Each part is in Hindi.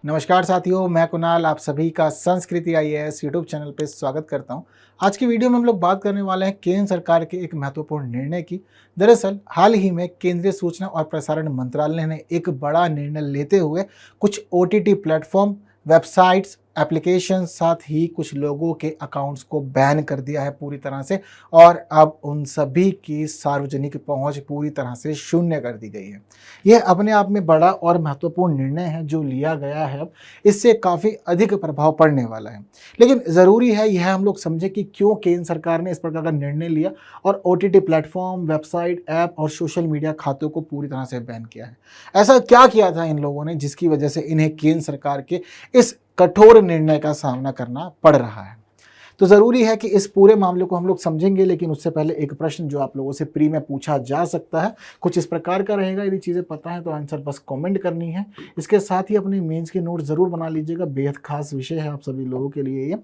नमस्कार साथियों, मैं कुणाल आप सभी का संस्कृति आईएएस यूट्यूब चैनल पे स्वागत करता हूं। आज की वीडियो में हम लोग बात करने वाले हैं केंद्र सरकार के एक महत्वपूर्ण निर्णय की। दरअसल हाल ही में केंद्रीय सूचना और प्रसारण मंत्रालय ने एक बड़ा निर्णय लेते हुए कुछ ओटीटी प्लेटफॉर्म, वेबसाइट्स, एप्लीकेशन, साथ ही कुछ लोगों के अकाउंट्स को बैन कर दिया है पूरी तरह से, और अब उन सभी की सार्वजनिक पहुंच पूरी तरह से शून्य कर दी गई है। यह अपने आप में बड़ा और महत्वपूर्ण निर्णय है जो लिया गया है। अब इससे काफ़ी अधिक प्रभाव पड़ने वाला है, लेकिन ज़रूरी है यह हम लोग समझें कि क्यों केंद्र सरकार ने इस प्रकार का निर्णय लिया और ओटीटी प्लेटफॉर्म, वेबसाइट, ऐप और सोशल मीडिया खातों को पूरी तरह से बैन किया है। ऐसा क्या किया था इन लोगों ने जिसकी वजह से इन्हें केंद्र सरकार के इस कठोर निर्णय का सामना करना पड़ रहा है। तो ज़रूरी है कि इस पूरे मामले को हम लोग समझेंगे, लेकिन उससे पहले एक प्रश्न जो आप लोगों से प्री में पूछा जा सकता है कुछ इस प्रकार का रहेगा। यदि चीज़ें पता है तो आंसर बस कमेंट करनी है। इसके साथ ही अपने मेंस के नोट ज़रूर बना लीजिएगा, बेहद खास विषय है आप सभी लोगों के लिए ये।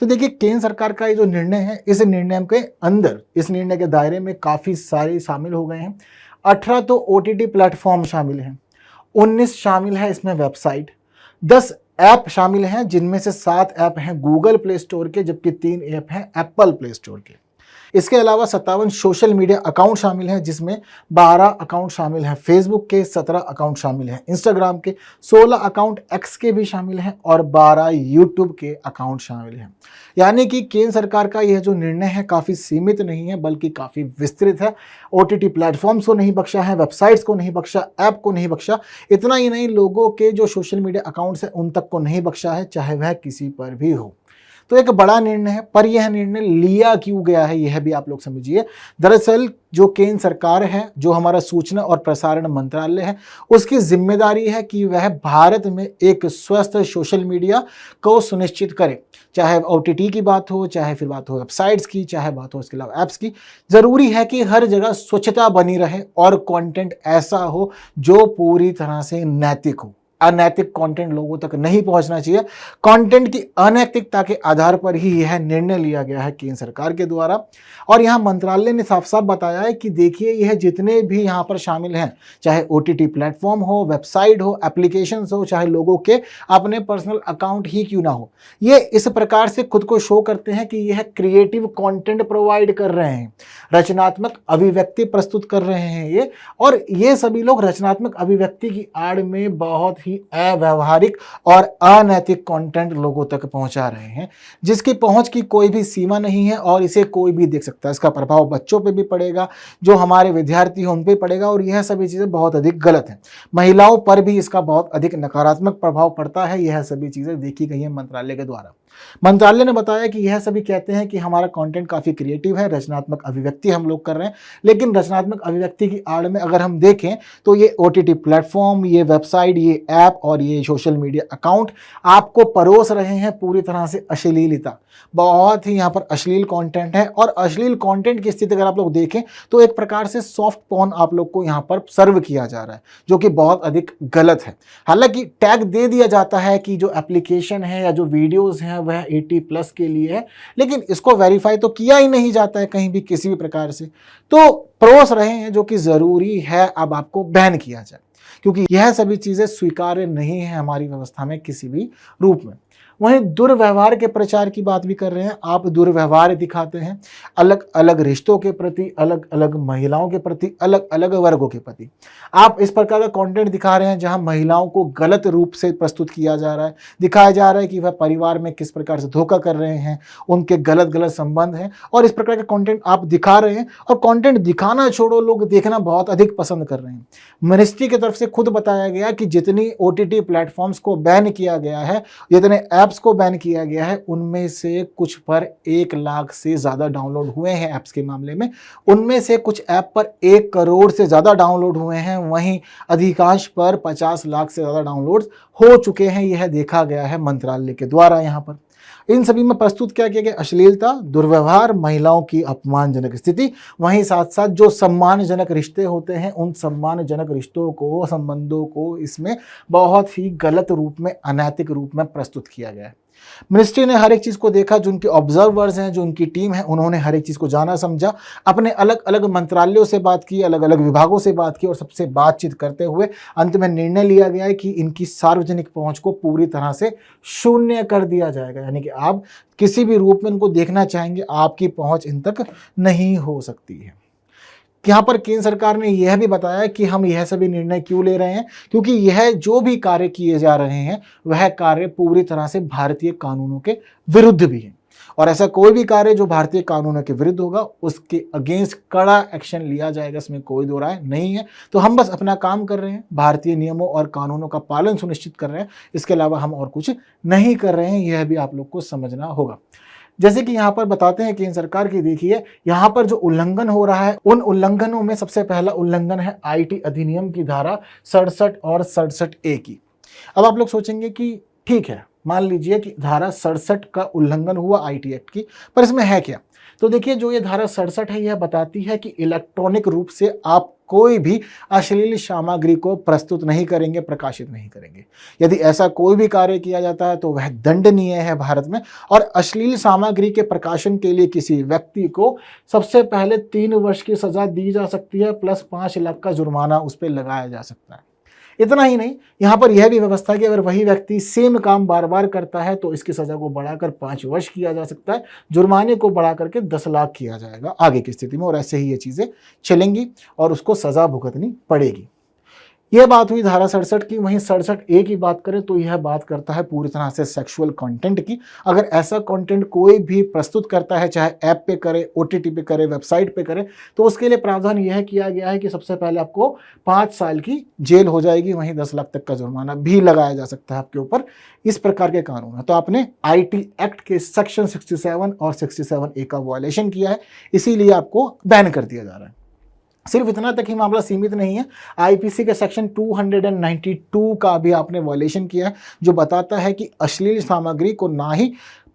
तो देखिए, केंद्र सरकार का ये जो निर्णय है, इस निर्णय के अंदर, इस निर्णय के दायरे में काफ़ी सारे शामिल हो गए हैं। 18 तो ओटीटी प्लेटफॉर्म शामिल हैं, 19 शामिल है इसमें वेबसाइट, 10 ऐप शामिल हैं जिनमें से 7 ऐप हैं गूगल प्ले स्टोर के, जबकि 3 ऐप हैं एप्पल प्ले स्टोर के। इसके अलावा 57 सोशल मीडिया अकाउंट शामिल हैं, जिसमें 12 अकाउंट शामिल हैं फेसबुक के, 17 अकाउंट शामिल हैं इंस्टाग्राम के, 16 अकाउंट एक्स के भी शामिल हैं और 12 यूट्यूब के अकाउंट शामिल हैं। यानी कि केंद्र सरकार का यह जो निर्णय है काफ़ी सीमित नहीं है बल्कि काफ़ी विस्तृत है। ओटीटी प्लेटफॉर्म्स को नहीं बख्शा है, वेबसाइट्स को नहीं बख्शा, ऐप को नहीं बख्शा। इतना ही नहीं, लोगों के जो सोशल मीडिया अकाउंट्स हैं उन तक को नहीं बख्शा है, चाहे वह किसी पर भी हो। तो एक बड़ा निर्णय है, पर यह निर्णय लिया क्यों गया है यह भी आप लोग समझिए। दरअसल जो केंद्र सरकार है, जो हमारा सूचना और प्रसारण मंत्रालय है, उसकी जिम्मेदारी है कि वह भारत में एक स्वस्थ सोशल मीडिया को सुनिश्चित करे। चाहे ओटीटी की बात हो, चाहे फिर बात हो वेबसाइट्स की, चाहे बात हो इसके अलावा ऐप्स की। ज़रूरी है कि हर जगह स्वच्छता बनी रहे और कंटेंट ऐसा हो जो पूरी तरह से नैतिक हो। अनैतिक कंटेंट लोगों तक नहीं पहुंचना चाहिए। कंटेंट की अनैतिकता के आधार पर ही यह निर्णय लिया गया है केंद्र सरकार के द्वारा। और यहां मंत्रालय ने साफ साफ बताया है कि देखिए, यह जितने भी यहां पर शामिल हैं, चाहे ओटीटी प्लेटफॉर्म हो, वेबसाइट हो, एप्लीकेशंस हो, चाहे लोगों के अपने पर्सनल अकाउंट ही क्यों ना हो, ये इस प्रकार से खुद को शो करते हैं कि यह क्रिएटिव कंटेंट प्रोवाइड कर रहे हैं, रचनात्मक अभिव्यक्ति प्रस्तुत कर रहे हैं ये। और ये सभी लोग रचनात्मक अभिव्यक्ति की आड़ में बहुत अव्यावहारिक और अनैतिक कंटेंट लोगों तक पहुंचा रहे हैं, जिसकी पहुंच की कोई भी सीमा नहीं है और इसे कोई भी देख सकता है। इसका प्रभाव बच्चों पे भी पड़ेगा, जो हमारे विद्यार्थी हैं उन पे पड़ेगा, और यह सभी चीजें बहुत अधिक गलत हैं। महिलाओं पर भी इसका बहुत अधिक नकारात्मक प्रभाव पड़ता है। यह सभी चीजें देखी गई हैं मंत्रालय के द्वारा। मंत्रालय ने बताया कि यह सभी कहते हैं कि हमारा कंटेंट काफी क्रिएटिव है, रचनात्मक अभिव्यक्ति हम लोग कर रहे हैं, लेकिन रचनात्मक अभिव्यक्ति की आड़ में अगर हम देखें तो ये ओटीटी प्लेटफॉर्म, ये वेबसाइट, ये ऐप और ये सोशल मीडिया अकाउंट आपको परोस रहे हैं पूरी तरह से अश्लीलता। बहुत ही यहाँ पर अश्लील कंटेंट है, और अश्लील कंटेंट की स्थिति अगर आप लोग देखें तो एक प्रकार से सॉफ्ट पॉर्न आप लोग को यहाँ पर सर्व किया जा रहा है, जो कि बहुत अधिक गलत है। हालांकि टैग दे दिया जाता है कि जो एप्लीकेशन है या जो वीडियोस हैं वह 18+ के लिए है, लेकिन इसको वेरीफाई तो किया ही नहीं जाता है कहीं भी किसी भी प्रकार से। तो परोस रहे हैं, जो कि ज़रूरी है अब आपको बैन किया जाए, क्योंकि यह सभी चीज़ें स्वीकार्य नहीं है हमारी व्यवस्था में किसी भी रूप में। वहीं दुर्व्यवहार के प्रचार की बात भी कर रहे हैं। आप दुर्व्यवहार दिखाते हैं अलग अलग रिश्तों के प्रति, अलग अलग महिलाओं के प्रति, अलग अलग वर्गों के प्रति। आप इस प्रकार का कंटेंट दिखा रहे हैं जहां महिलाओं को गलत रूप से प्रस्तुत किया जा रहा है, दिखाया जा रहा है कि वह परिवार में किस प्रकार से धोखा कर रहे हैं, उनके गलत गलत संबंध हैं, और इस प्रकार का कंटेंट आप दिखा रहे हैं। और कंटेंट दिखाना छोड़ो, लोग देखना बहुत अधिक पसंद कर रहे हैं। मिनिस्ट्री की तरफ से खुद बताया गया कि जितनी ओटीटी प्लेटफॉर्म्स को बैन किया गया है, जितने ऐप्स को बैन किया गया है, उनमें से कुछ पर 1 लाख से ज़्यादा डाउनलोड हुए हैं ऐप्स के मामले में। उनमें से कुछ ऐप पर 1 करोड़ से ज़्यादा डाउनलोड हुए हैं, वहीं अधिकांश पर 50 लाख से ज़्यादा डाउनलोड्स हो चुके हैं। यह देखा गया है मंत्रालय के द्वारा। यहाँ पर इन सभी में प्रस्तुत क्या किया गया? अश्लीलता, दुर्व्यवहार, महिलाओं की अपमानजनक स्थिति, वहीं साथ साथ जो सम्मानजनक रिश्ते होते हैं उन सम्मानजनक रिश्तों को, संबंधों को इसमें बहुत ही गलत रूप में, अनैतिक रूप में प्रस्तुत किया गया है। मिनिस्ट्री ने हर एक चीज़ को देखा, जो उनके ऑब्जर्वर्स हैं, जो उनकी टीम है, उन्होंने हर एक चीज़ को जाना समझा, अपने अलग अलग मंत्रालयों से बात की, अलग अलग विभागों से बात की और सबसे बातचीत करते हुए अंत में निर्णय लिया गया है कि इनकी सार्वजनिक पहुंच को पूरी तरह से शून्य कर दिया जाएगा। यानी कि आप किसी भी रूप में इनको देखना चाहेंगे, आपकी पहुंच इन तक नहीं हो सकती है। यहाँ पर केंद्र सरकार ने यह भी बताया कि हम यह सभी निर्णय क्यों ले रहे हैं, क्योंकि यह जो भी कार्य किए जा रहे हैं वह कार्य पूरी तरह से भारतीय कानूनों के विरुद्ध भी है, और ऐसा कोई भी कार्य जो भारतीय कानूनों के विरुद्ध होगा उसके अगेंस्ट कड़ा एक्शन लिया जाएगा, इसमें कोई दो राय नहीं है। तो हम बस अपना काम कर रहे हैं, भारतीय नियमों और कानूनों का पालन सुनिश्चित कर रहे हैं, इसके अलावा हम और कुछ नहीं कर रहे हैं, यह भी आप लोग को समझना होगा। जैसे कि यहाँ पर बताते हैं केंद्र सरकार की, देखिए यहाँ पर जो उल्लंघन हो रहा है, उन उल्लंघनों में सबसे पहला उल्लंघन है आईटी अधिनियम की धारा 67 और 67A की। अब आप लोग सोचेंगे कि ठीक है, मान लीजिए कि धारा 67 का उल्लंघन हुआ आईटी एक्ट की, पर इसमें है क्या? तो देखिए, जो ये धारा 67 है, यह बताती है कि इलेक्ट्रॉनिक रूप से आप कोई भी अश्लील सामग्री को प्रस्तुत नहीं करेंगे, प्रकाशित नहीं करेंगे। यदि ऐसा कोई भी कार्य किया जाता है तो वह दंडनीय है भारत में, और अश्लील सामग्री के प्रकाशन के लिए किसी व्यक्ति को सबसे पहले 3 वर्ष की सजा दी जा सकती है, प्लस 5 लाख का जुर्माना उस पर लगाया जा सकता है। इतना ही नहीं, यहाँ पर यह भी व्यवस्था है कि अगर वही व्यक्ति सेम काम बार बार करता है तो इसकी सजा को बढ़ाकर 5 वर्ष किया जा सकता है, जुर्माने को बढ़ा करके 10 लाख किया जाएगा आगे की स्थिति में, और ऐसे ही ये चीज़ें चलेंगी और उसको सजा भुगतनी पड़ेगी। यह बात हुई धारा 67 की। वहीं 67A की बात करें तो यह बात करता है पूरी तरह से सेक्सुअल कंटेंट की। अगर ऐसा कंटेंट कोई भी प्रस्तुत करता है, चाहे ऐप पे करे, OTT पे करे, वेबसाइट पे करे, तो उसके लिए प्रावधान यह किया गया है कि सबसे पहले आपको 5 साल की जेल हो जाएगी, वहीं 10 लाख तक का जुर्माना भी लगाया जा सकता है आपके ऊपर। इस प्रकार के कानून है। तो आपने IT एक्ट के सेक्शन 67 और 67A का वायलेशन किया है, इसीलिए आपको बैन कर दिया जा रहा है। सिर्फ इतना तक ही मामला सीमित नहीं है, IPC के सेक्शन 292 का भी आपने वायलेशन किया है, जो बताता है कि अश्लील सामग्री को ना ही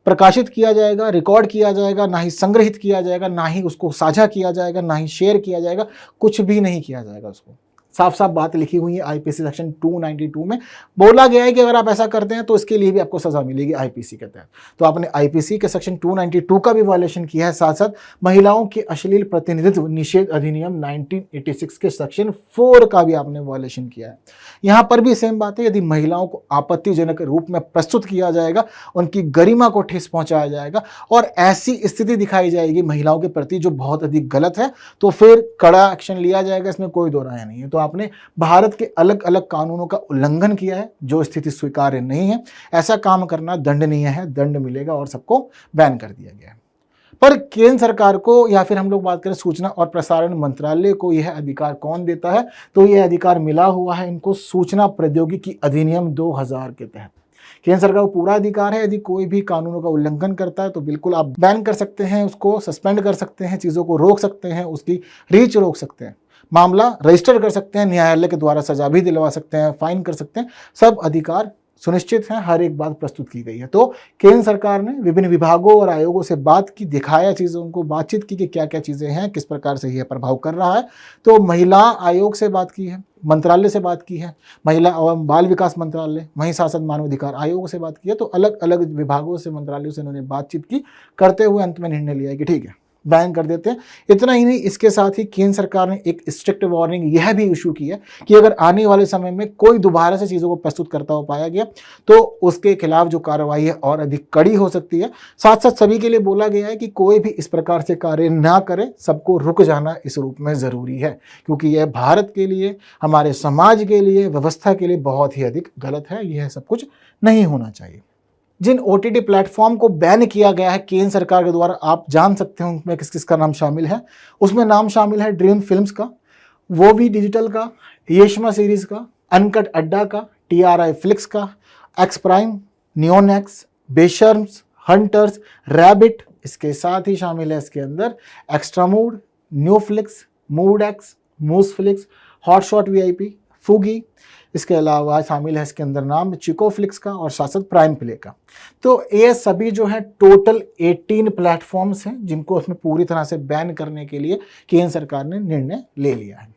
प्रकाशित किया जाएगा, रिकॉर्ड किया जाएगा, ना ही संग्रहित किया जाएगा, ना ही उसको साझा किया जाएगा, ना ही शेयर किया जाएगा, कुछ भी नहीं किया जाएगा उसको। साफ साफ बात लिखी हुई है IPC सेक्शन 292 में। बोला गया है कि अगर आप ऐसा करते हैं तो इसके लिए भी आपको सजा मिलेगी IPC के तहत। तो आपने IPC के सेक्शन 292 का भी वायलेशन किया है, साथ साथ महिलाओं के अश्लील प्रतिनिधित्व निषेध अधिनियम 1986 के सेक्शन 4 का भी आपने वायलेशन किया है। यहाँ पर भी सेम बात है, यदि महिलाओं को आपत्तिजनक रूप में प्रस्तुत किया जाएगा, उनकी गरिमा को ठेस पहुंचाया जाएगा और ऐसी स्थिति दिखाई जाएगी महिलाओं के प्रति जो बहुत अधिक गलत है, तो फिर कड़ा एक्शन लिया जाएगा, इसमें कोई दो राय नहीं है। तो आपने भारत के अलग अलग कानूनों का उल्लंघन किया है, जो स्थिति स्वीकार्य नहीं है। ऐसा काम करना दंडनीय है, दंड मिलेगा और सबको बैन कर दिया गया है। पर केंद्र सरकार को, या फिर हम लोग बात करें सूचना और प्रसारण मंत्रालय को, यह अधिकार कौन देता है? तो यह अधिकार मिला हुआ है इनको सूचना प्रौद्योगिकी अधिनियम 2000 के तहत। केंद्र सरकार को पूरा अधिकार है, यदि कोई भी कानूनों का उल्लंघन करता है तो बिल्कुल आप बैन कर सकते हैं, उसको सस्पेंड कर सकते हैं, चीज़ों को रोक सकते हैं, उसकी रीच रोक सकते हैं, मामला रजिस्टर कर सकते हैं, न्यायालय के द्वारा सजा भी दिलवा सकते हैं, फाइन कर सकते हैं। सब अधिकार सुनिश्चित है, हर एक बात प्रस्तुत की गई है। तो केंद्र सरकार ने विभिन्न विभागों और आयोगों से बात की, दिखाया चीज़ों को, बातचीत की कि क्या क्या चीज़ें हैं, किस प्रकार से यह प्रभाव कर रहा है। तो महिला आयोग से बात की है, मंत्रालय से बात की है, महिला एवं बाल विकास मंत्रालय, वहीं सांसद मानवाधिकार आयोग से बात की है। तो अलग अलग विभागों से, मंत्रालयों से उन्होंने बातचीत की, करते हुए अंत में निर्णय लिया कि ठीक है, बैन कर देते हैं। इतना ही नहीं, इसके साथ ही केंद्र सरकार ने एक स्ट्रिक्ट वार्निंग यह भी इशू की है कि अगर आने वाले समय में कोई दोबारा से चीज़ों को प्रस्तुत करता हुआ पाया गया तो उसके खिलाफ जो कार्रवाई है और अधिक कड़ी हो सकती है। साथ साथ सभी के लिए बोला गया है कि कोई भी इस प्रकार से कार्य ना करे, सबको रुक जाना इस रूप में ज़रूरी है, क्योंकि यह भारत के लिए, हमारे समाज के लिए, व्यवस्था के लिए बहुत ही अधिक गलत है। यह सब कुछ नहीं होना चाहिए। जिन OTT प्लेटफॉर्म को बैन किया गया है केंद्र सरकार के द्वारा, आप जान सकते हैं उनमें किस किस का नाम शामिल है। उसमें नाम शामिल है ड्रीम फिल्म्स का, वो भी डिजिटल का, येशमा सीरीज का, अनकट अड्डा का, TRI फ्लिक्स का, X prime, Neonx, Besharams, hunters, rabbit. इसके साथ ही शामिल है इसके अंदर extra mood, new flix, mood X, moose flix, hotshot VIP, Fugi. इसके अलावा शामिल है इसके अंदर नाम चिको फ्लिक्स का और साथ साथ प्राइम प्ले का। तो ये सभी जो है टोटल 18 प्लेटफॉर्म्स हैं जिनको उसमें पूरी तरह से बैन करने के लिए केंद्र सरकार ने निर्णय ले लिया है।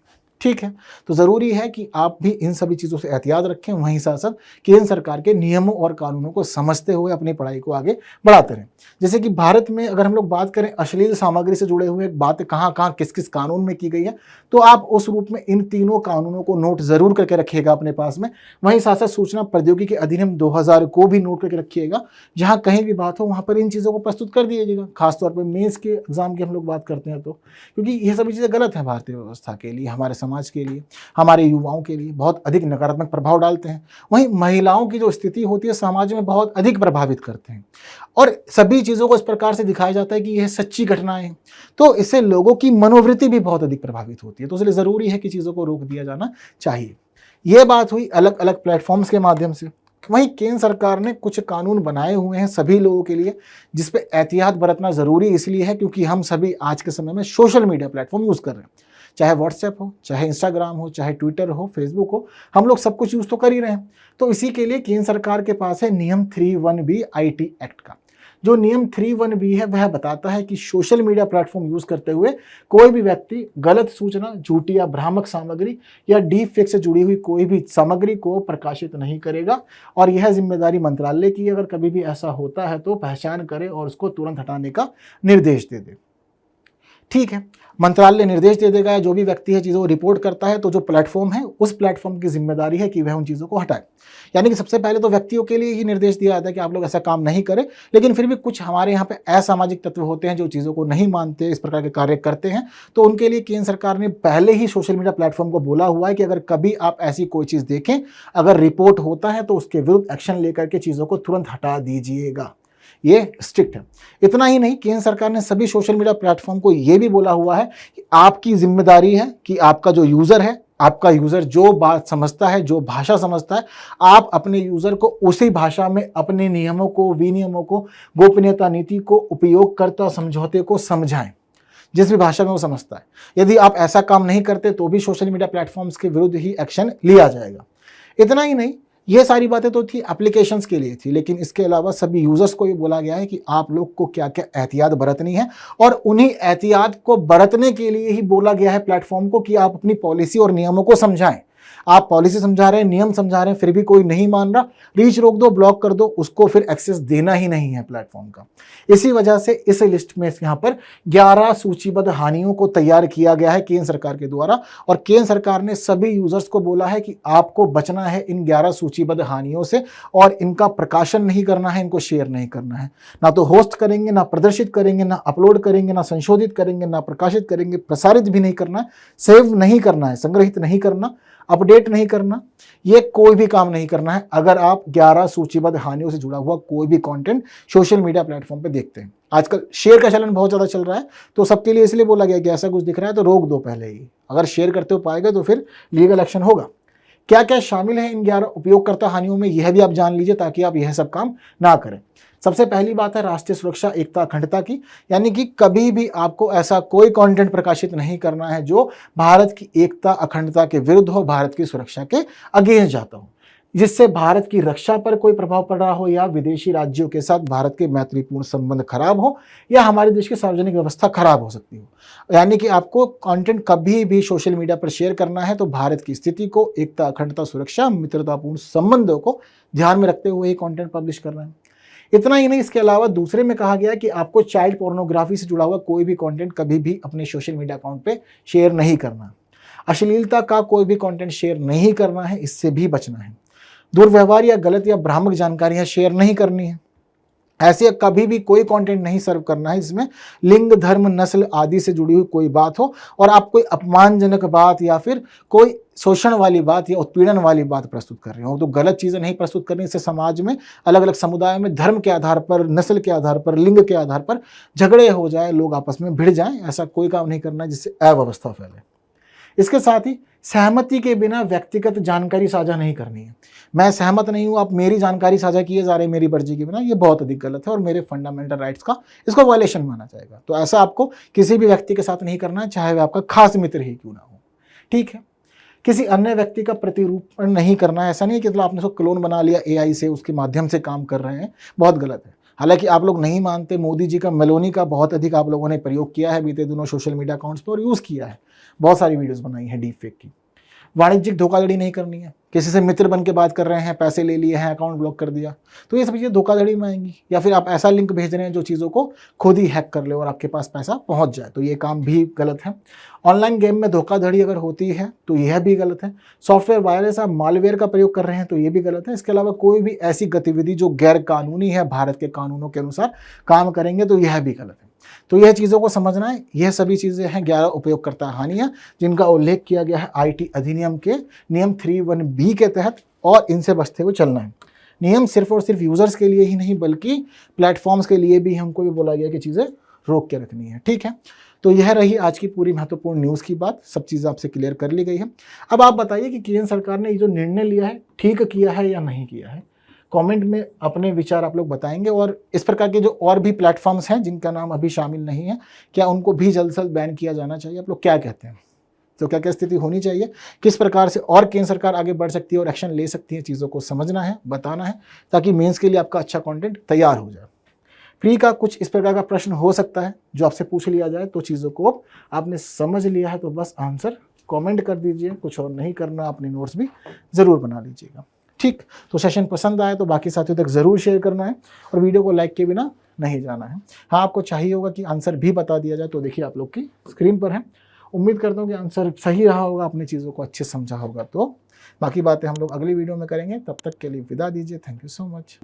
ठीक है, तो ज़रूरी है कि आप भी इन सभी चीज़ों से एहतियात रखें, वहीं साथ-साथ केंद्र सरकार के नियमों और कानूनों को समझते हुए अपनी पढ़ाई को आगे बढ़ाते रहें। जैसे कि भारत में अगर हम लोग बात करें अश्लील सामग्री से जुड़े हुए बातें कहाँ-कहाँ, किस-किस कानून में की गई है, तो आप उस रूप में इन तीनों कानूनों को नोट ज़रूर करके रखिएगा अपने पास में। वहीं साथ-साथ सूचना प्रौद्योगिकी अधिनियम 2000 को भी नोट करके रखिएगा। जहाँ कहीं भी बात हो वहाँ पर इन चीज़ों को प्रस्तुत कर दीजिएगा, खासतौर पर मेंस के एग्ज़ाम की हम लोग बात करते हैं तो। क्योंकि ये सभी चीज़ें गलत हैं भारतीय व्यवस्था के लिए, हमारे समाज के लिए, हमारे युवाओं के लिए बहुत अधिक नकारात्मक प्रभाव डालते हैं। वहीं महिलाओं की जो स्थिति होती है समाज में बहुत अधिक प्रभावित करते हैं और सभी चीज़ों को इस प्रकार से दिखाया जाता है कि यह सच्ची घटनाएं हैं, तो इससे लोगों की मनोवृत्ति भी बहुत अधिक प्रभावित होती है। तो इसलिए ज़रूरी है कि चीज़ों को रोक दिया जाना चाहिए। ये बात हुई अलग अलग प्लेटफॉर्म्स के माध्यम से। वहीं केंद्र सरकार ने कुछ कानून बनाए हुए हैं सभी लोगों के लिए, जिस पे एहतियात बरतना ज़रूरी इसलिए है क्योंकि हम सभी आज के समय में सोशल मीडिया प्लेटफॉर्म यूज़ कर रहे हैं। चाहे व्हाट्सएप हो, चाहे इंस्टाग्राम हो, चाहे ट्विटर हो, फेसबुक हो, हम लोग सब कुछ यूज़ तो कर ही रहे हैं। तो इसी के लिए केंद्र सरकार के पास है नियम 31B आईटी एक्ट का। जो नियम 31B है वह बताता है कि सोशल मीडिया प्लेटफॉर्म यूज़ करते हुए कोई भी व्यक्ति गलत सूचना, झूठी या भ्रामक सामग्री या डीप फेक से जुड़ी हुई कोई भी सामग्री को प्रकाशित नहीं करेगा और यह जिम्मेदारी मंत्रालय की, अगर कभी भी ऐसा होता है तो पहचान करे और उसको तुरंत हटाने का निर्देश दे दे। ठीक है, मंत्रालय निर्देश दे देगा, जो भी व्यक्ति है चीज़ों को रिपोर्ट करता है तो जो प्लेटफॉर्म है उस प्लेटफॉर्म की जिम्मेदारी है कि वह उन चीज़ों को हटाए। यानी कि सबसे पहले तो व्यक्तियों के लिए ही निर्देश दिया जाता है कि आप लोग ऐसा काम नहीं करें, लेकिन फिर भी कुछ हमारे यहाँ पे असामाजिक तत्व होते हैं जो चीज़ों को नहीं मानते, इस प्रकार के कार्य करते हैं, तो उनके लिए केंद्र सरकार ने पहले ही सोशल मीडिया प्लेटफॉर्म को बोला हुआ है कि अगर कभी आप ऐसी कोई चीज़ देखें, अगर रिपोर्ट होता है तो उसके विरुद्ध एक्शन लेकर के चीज़ों को तुरंत हटा दीजिएगा। ये स्ट्रिक्ट है। इतना ही नहीं, केंद्र सरकार ने सभी सोशल मीडिया प्लेटफॉर्म को यह भी बोला हुआ है कि आपकी जिम्मेदारी है कि आपका जो यूजर है, आपका यूजर जो बात समझता है, जो भाषा समझता है, आप अपने यूजर को उसी भाषा में अपने नियमों को, विनियमों को, गोपनीयता नीति को, उपयोगकर्ता समझौते को समझाएं, जिस भी भाषा में वो समझता है। यदि आप ऐसा काम नहीं करते तो भी सोशल मीडिया प्लेटफॉर्म्स के विरुद्ध ही एक्शन लिया जाएगा। इतना ही नहीं, ये सारी बातें तो थी एप्लीकेशंस के लिए थी, लेकिन इसके अलावा सभी यूजर्स को ये बोला गया है कि आप लोग को क्या क्या एहतियात बरतनी है और उन्हीं एहतियात को बरतने के लिए ही बोला गया है प्लेटफॉर्म को कि आप अपनी पॉलिसी और नियमों को समझाएं। आप पॉलिसी समझा रहे हैं, नियम समझा रहे हैं, फिर भी कोई नहीं मान रहा, रीच रोक दो, ब्लॉक कर दो, उसको फिर एक्सेस देना ही नहीं है प्लेटफॉर्म का। इसी वजह से इस लिस्ट में यहाँ पर 11 सूचीबद्ध हानियों को तैयार किया गया है केंद्र सरकार के द्वारा और केंद्र सरकार ने सभी यूजर्स को बोला है कि आपको बचना है इन 11 सूचीबद्ध हानियों से और इनका प्रकाशन नहीं करना है, इनको शेयर नहीं करना है। ना तो होस्ट करेंगे, ना प्रदर्शित करेंगे, ना अपलोड करेंगे, ना संशोधित करेंगे, ना प्रकाशित करेंगे, प्रसारित भी नहीं करना है, सेव नहीं करना है, संग्रहित नहीं करना, अपडेट नहीं करना, ये कोई भी काम नहीं करना है अगर आप 11 सूचीबद्ध हानियों से जुड़ा हुआ कोई भी कंटेंट सोशल मीडिया प्लेटफॉर्म पे देखते हैं। आजकल शेयर का चलन बहुत ज़्यादा चल रहा है, तो सबके लिए इसलिए बोला गया कि ऐसा कुछ दिख रहा है तो रोक दो पहले ही। अगर शेयर करते हो पाएगा तो फिर लीगल एक्शन होगा। क्या क्या शामिल है इन 11 उपयोगकर्ता हानियों में, यह भी आप जान लीजिए ताकि आप यह सब काम ना करें। सबसे पहली बात है राष्ट्रीय सुरक्षा, एकता, अखंडता की, यानी कि कभी भी आपको ऐसा कोई कंटेंट प्रकाशित नहीं करना है जो भारत की एकता, अखंडता के विरुद्ध हो, भारत की सुरक्षा के अगेंस्ट जाता हो, जिससे भारत की रक्षा पर कोई प्रभाव पड़ रहा हो या विदेशी राज्यों के साथ भारत के मैत्रीपूर्ण संबंध खराब हो या हमारे देश की सार्वजनिक व्यवस्था खराब हो सकती हो। यानी कि आपको कंटेंट कभी भी सोशल मीडिया पर शेयर करना है तो भारत की स्थिति को, एकता, अखंडता, सुरक्षा, मित्रतापूर्ण संबंधों को ध्यान में रखते हुए ही कंटेंट पब्लिश करना है। इतना ही नहीं, इसके अलावा दूसरे में कहा गया कि आपको चाइल्ड पोर्नोग्राफी से जुड़ा हुआ कोई भी कंटेंट कभी भी अपने सोशल मीडिया अकाउंट पे शेयर नहीं करना। अश्लीलता का कोई भी कंटेंट शेयर नहीं करना है, इससे भी बचना है। दुर्व्यवहार या गलत या भ्रामक जानकारियां शेयर नहीं करनी है। ऐसे कभी भी कोई कंटेंट नहीं सर्व करना है जिसमें लिंग, धर्म, नस्ल आदि से जुड़ी हुई कोई बात हो और आप कोई अपमानजनक बात या फिर कोई शोषण वाली बात या उत्पीड़न वाली बात प्रस्तुत कर रहे हो। तो गलत चीज़ें नहीं प्रस्तुत करनी, इससे समाज में अलग अलग समुदायों में धर्म के आधार पर, नस्ल के आधार पर, लिंग के आधार पर झगड़े हो जाए, लोग आपस में भिड़ जाएं, ऐसा कोई काम नहीं करना जिससे अव्यवस्था फैले। इसके साथ ही सहमति के बिना व्यक्तिगत जानकारी साझा नहीं करनी है। मैं सहमत नहीं हूं, आप मेरी जानकारी साझा किए जा रहे हैं मेरी मर्जी के बिना, ये बहुत अधिक गलत है और मेरे फंडामेंटल राइट्स का इसको वायलेशन माना जाएगा। तो ऐसा आपको किसी भी व्यक्ति के साथ नहीं करना है, चाहे वह आपका खास मित्र ही क्यों ना हो। ठीक है, किसी अन्य व्यक्ति का प्रतिरूपण नहीं करना है। ऐसा नहीं कि मतलब आपने उसको क्लोन बना लिया AI से, उसके माध्यम से काम कर रहे हैं, बहुत गलत है। हालांकि आप लोग नहीं मानते, मोदी जी का, मेलोनी का बहुत अधिक आप लोगों ने प्रयोग किया है बीते दिनों सोशल मीडिया अकाउंट्स पर और यूज़ किया है, बहुत सारी वीडियोस बनाई है डीप फेक की। वाणिज्यिक धोखाधड़ी नहीं करनी है, किसी से मित्र बन के बात कर रहे हैं, पैसे ले लिए हैं, अकाउंट ब्लॉक कर दिया, तो ये सब चीज़ें धोखाधड़ी में आएंगी। या फिर आप ऐसा लिंक भेज रहे हैं जो चीज़ों को खुद ही हैक कर ले और आपके पास पैसा पहुंच जाए, तो ये काम भी गलत है। ऑनलाइन गेम में धोखाधड़ी अगर होती है तो यह भी गलत है। सॉफ्टवेयर वायरस या मालवेयर का प्रयोग कर रहे हैं तो ये भी गलत है। इसके अलावा कोई भी ऐसी गतिविधि जो गैर कानूनी है, भारत के कानूनों के अनुसार काम करेंगे तो यह भी गलत है। तो यह चीज़ों को समझना है। यह सभी चीज़ें हैं 11 उपयोगकर्ता हानियां जिनका उल्लेख किया गया है आईटी अधिनियम के नियम 3(1)(b) के तहत, और इनसे बचते हुए चलना है। नियम सिर्फ और सिर्फ यूजर्स के लिए ही नहीं बल्कि प्लेटफॉर्म्स के लिए भी हमको भी बोला गया कि चीज़ें रोक के रखनी है। ठीक है, तो यह रही आज की पूरी महत्वपूर्ण न्यूज़ की बात। सब चीज़ें आपसे क्लियर कर ली गई है। अब आप बताइए कि केंद्र सरकार ने ये जो निर्णय लिया है ठीक किया है या नहीं किया है। कमेंट में अपने विचार आप लोग बताएंगे। और इस प्रकार के जो और भी प्लेटफॉर्म्स हैं जिनका नाम अभी शामिल नहीं है, क्या उनको भी जल्द से जल्द बैन किया जाना चाहिए? आप लोग क्या कहते हैं? तो क्या क्या स्थिति होनी चाहिए, किस प्रकार से और केंद्र सरकार आगे बढ़ सकती है और एक्शन ले सकती है, चीज़ों को समझना है, बताना है, ताकि मेंस के लिए आपका अच्छा कंटेंट तैयार हो जाए। फ्री का कुछ इस प्रकार का प्रश्न हो सकता है जो आपसे पूछ लिया जाए, तो चीज़ों को आपने समझ लिया है तो बस आंसर कमेंट कर दीजिए, कुछ और नहीं करना, अपने नोट्स भी ज़रूर बना लीजिएगा। ठीक, तो सेशन पसंद आए तो बाकी साथियों तक ज़रूर शेयर करना है और वीडियो को लाइक के बिना नहीं जाना है। हाँ, आपको चाहिए होगा कि आंसर भी बता दिया जाए, तो देखिए आप लोग की स्क्रीन पर है। उम्मीद करता हूँ कि आंसर सही रहा होगा, अपनी चीज़ों को अच्छे समझा होगा। तो बाकी बातें हम लोग अगली वीडियो में करेंगे, तब तक के लिए विदा दीजिए। Thank you so much.